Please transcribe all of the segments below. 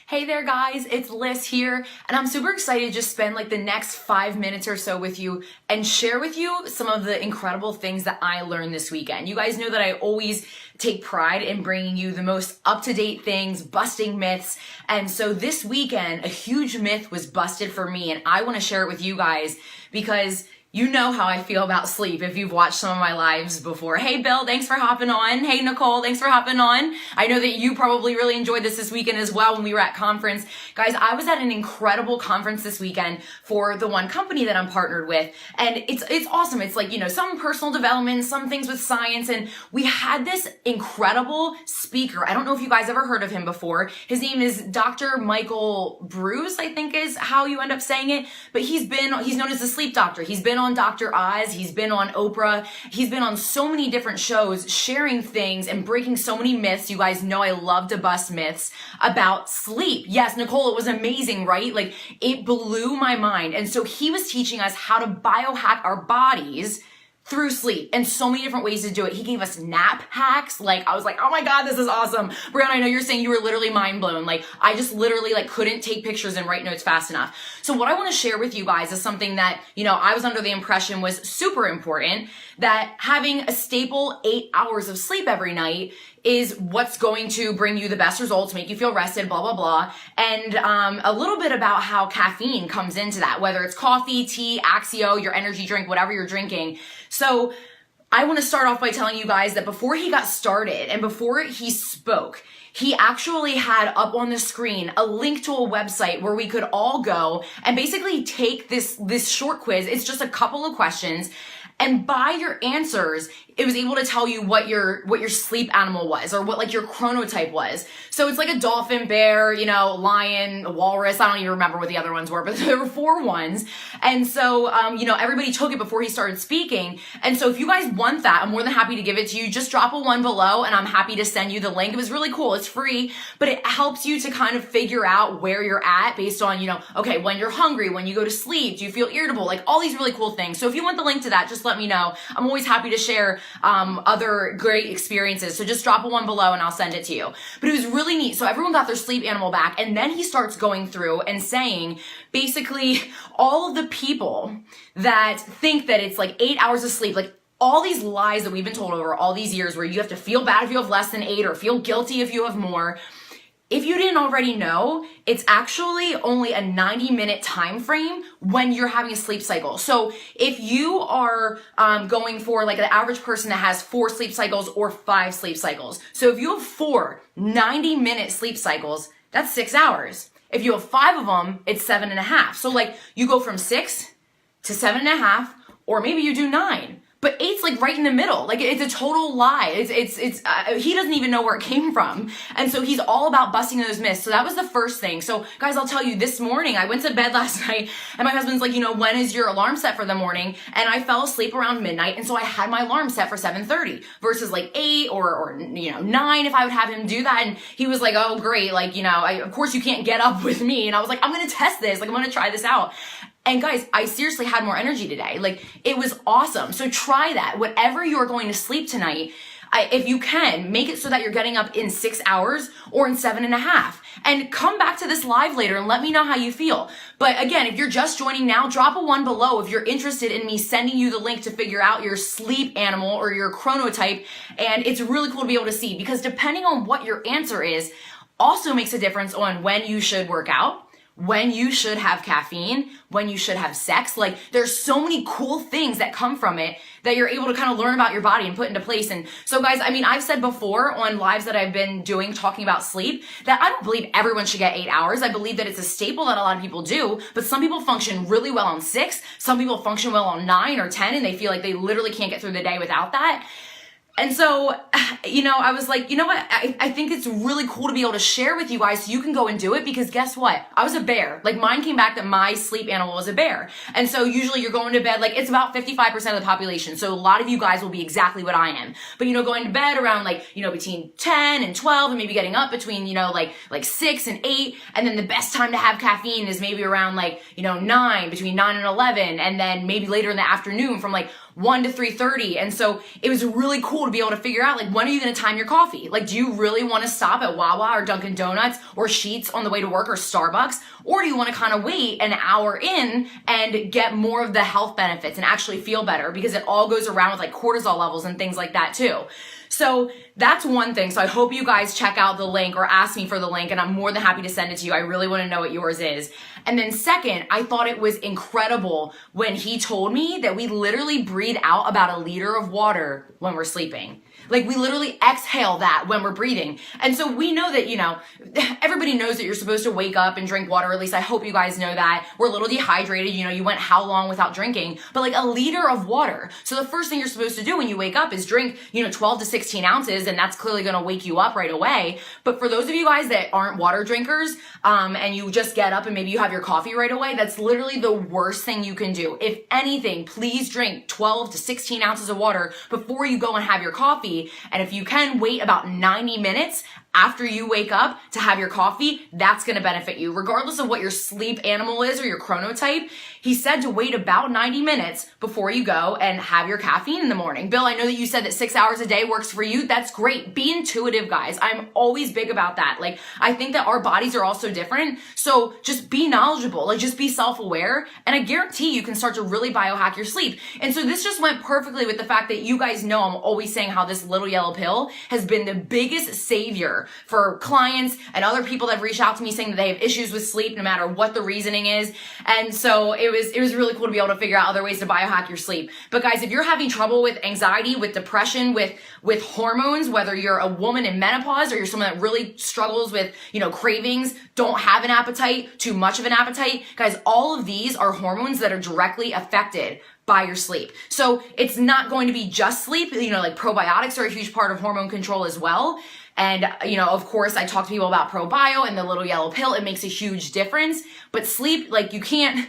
Hey there guys, it's Liz here, and I'm super excited to just spend like the next 5 minutes or so with you and share with you some of the incredible things that I learned this weekend. You guys know that I always take pride in bringing you the most up-to-date things, busting myths, and so this weekend, a huge myth was busted for me, and I want to share it with you guys because you know how I feel about sleep if you've watched some of my lives before. Hey Bill, thanks for hopping on. Hey Nicole, thanks for hopping on. I know that you probably really enjoyed this weekend as well when we were at conference. Guys, I was at an incredible conference this weekend for the one company that I'm partnered with. And it's awesome. It's like, you know, some personal development, some things with science. And we had this incredible speaker. I don't know if you guys ever heard of him before. His name is Dr. Michael Bruce, I think is how you end up saying it. But he's known as the sleep doctor. He's been on Dr. Oz, he's been on Oprah, he's been on so many different shows sharing things and breaking so many myths. You guys know I love to bust myths about sleep. Yes, Nicole, it was amazing, right? Like it blew my mind. And so he was teaching us how to biohack our bodies through sleep and so many different ways to do it. He gave us nap hacks. Like I was like, oh my God, this is awesome. Brianna, I know you're saying you were literally mind blown. Like I just literally like couldn't take pictures and write notes fast enough. So what I want to share with you guys is something that, you know, I was under the impression was super important, that having a staple 8 hours of sleep every night is what's going to bring you the best results, make you feel rested, blah, blah, blah. And a little bit about how caffeine comes into that, whether it's coffee, tea, Axio, your energy drink, whatever you're drinking. So I want to start off by telling you guys that before he got started and before he spoke, he actually had up on the screen a link to a website where we could all go and basically take this short quiz. It's just a couple of questions. And by your answers, it was able to tell you what your sleep animal was or what like your chronotype was. So it's like a dolphin, bear, you know, lion, a walrus. I don't even remember what the other ones were, but there were 4 ones. And so, you know, everybody took it before he started speaking. And so if you guys want that, I'm more than happy to give it to you. Just drop a 1 below and I'm happy to send you the link. It was really cool. It's free, but it helps you to kind of figure out where you're at based on, you know, okay, when you're hungry, when you go to sleep, do you feel irritable? Like all these really cool things. So if you want the link to that, just let me know. I'm always happy to share other great experiences. So just drop a 1 below and I'll send it to you. But it was really neat. So everyone got their sleep animal back. And then he starts going through and saying basically all of the people that think that it's like 8 hours of sleep, like all these lies that we've been told over all these years where you have to feel bad if you have less than 8 or feel guilty if you have more. If you didn't already know, it's actually only a 90-minute time frame when you're having a sleep cycle. So if you are going for like an average person that has 4 sleep cycles or 5 sleep cycles. So if you have 4 90-minute sleep cycles, that's 6 hours. If you have 5 of them, it's 7.5. So like you go from 6 to 7.5, or maybe you do 9. But 8's like right in the middle. Like it's a total lie. He doesn't even know where it came from. And so he's all about busting those myths. So that was the first thing. So guys, I'll tell you, this morning, I went to bed last night and my husband's like, you know, when is your alarm set for the morning? And I fell asleep around midnight. And so I had my alarm set for 7:30 versus like 8 or, you know, 9 if I would have him do that. And he was like, oh, great. Like, you know, of course you can't get up with me. And I was like, I'm going to test this. Like, I'm going to try this out. And guys, I seriously had more energy today. Like it was awesome. So try that. Whatever you're going to sleep tonight, if you can, make it so that you're getting up in 6 hours or in 7.5. And come back to this live later and let me know how you feel. But again, if you're just joining now, drop a 1 below if you're interested in me sending you the link to figure out your sleep animal or your chronotype. And it's really cool to be able to see, because depending on what your answer is also makes a difference on when you should work out, when you should have caffeine, when you should have sex. Like there's so many cool things that come from it that you're able to kind of learn about your body and put into place. And so guys, I mean, I've said before on lives that I've been doing talking about sleep that I don't believe everyone should get 8 hours. I believe that it's a staple that a lot of people do, but some people function really well on 6. Some people function well on 9 or 10 and they feel like they literally can't get through the day without that. And so, you know, I was like, you know what? I think it's really cool to be able to share with you guys so you can go and do it, because guess what? I was a bear. Like mine came back that my sleep animal was a bear. And so usually you're going to bed, like it's about 55% of the population. So a lot of you guys will be exactly what I am. But, you know, going to bed around like, you know, between 10 and 12 and maybe getting up between, you know, like 6 and 8. And then the best time to have caffeine is maybe around like, you know, 9, between 9 and 11. And then maybe later in the afternoon from like 1 to 3:30. And so it was really cool to be able to figure out, like, when are you going to time your coffee? Like, do you really want to stop at Wawa or Dunkin' Donuts or Sheetz on the way to work or Starbucks? Or do you want to kind of wait an hour in and get more of the health benefits and actually feel better? Because it all goes around with like cortisol levels and things like that too. So that's one thing. So I hope you guys check out the link or ask me for the link, and I'm more than happy to send it to you. I really want to know what yours is. And then second, I thought it was incredible when he told me that we literally breathe out about 1 liter of water when we're sleeping. Like, we literally exhale that when we're breathing. And so we know that, you know, everybody knows that you're supposed to wake up and drink water. Or at least I hope you guys know that. We're a little dehydrated. You know, you went how long without drinking, but like 1 liter of water. So the first thing you're supposed to do when you wake up is drink, you know, 12 to 16 ounces. And that's clearly going to wake you up right away. But for those of you guys that aren't water drinkers, and you just get up and maybe you have your coffee right away, that's literally the worst thing you can do. If anything, please drink 12 to 16 ounces of water before you go and have your coffee. And if you can wait about 90 minutes after you wake up to have your coffee, that's going to benefit you. Regardless of what your sleep animal is or your chronotype, he said to wait about 90 minutes before you go and have your caffeine in the morning. Bill, I know that you said that 6 hours a day works for you. That's great. Be intuitive, guys. I'm always big about that. Like, I think that our bodies are also different. So just be knowledgeable, like just be self-aware. And I guarantee you can start to really biohack your sleep. And so this just went perfectly with the fact that you guys know I'm always saying how this little yellow pill has been the biggest savior for clients and other people that have reached out to me saying that they have issues with sleep no matter what the reasoning is. And so it was really cool to be able to figure out other ways to biohack your sleep. But guys, if you're having trouble with anxiety, with depression, with hormones, whether you're a woman in menopause or you're someone that really struggles with, you know, cravings, don't have an appetite, too much of an appetite, guys, all of these are hormones that are directly affected by your sleep. So it's not going to be just sleep. You know, like probiotics are a huge part of hormone control as well. And, you know, of course, I talk to people about ProBio and the little yellow pill. It makes a huge difference. But sleep, like, you can't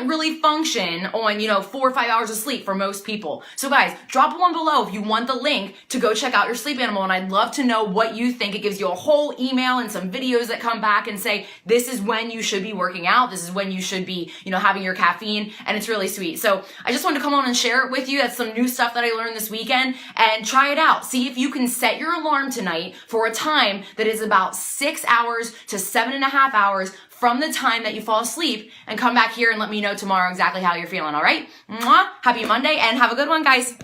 really function on, you know, 4 or 5 hours of sleep for most people. So guys, drop one below if you want the link to go check out your sleep animal. And I'd love to know what you think. It gives you a whole email and some videos that come back and say, this is when you should be working out. This is when you should be, you know, having your caffeine. And it's really sweet. So I just wanted to come on and share it with you. That's some new stuff that I learned this weekend. And try it out. See if you can set your alarm tonight for a time that is about 6 hours to 7.5 hours from the time that you fall asleep, and come back here and let me know tomorrow exactly how you're feeling. All right? Mwah. Happy Monday and have a good one, guys.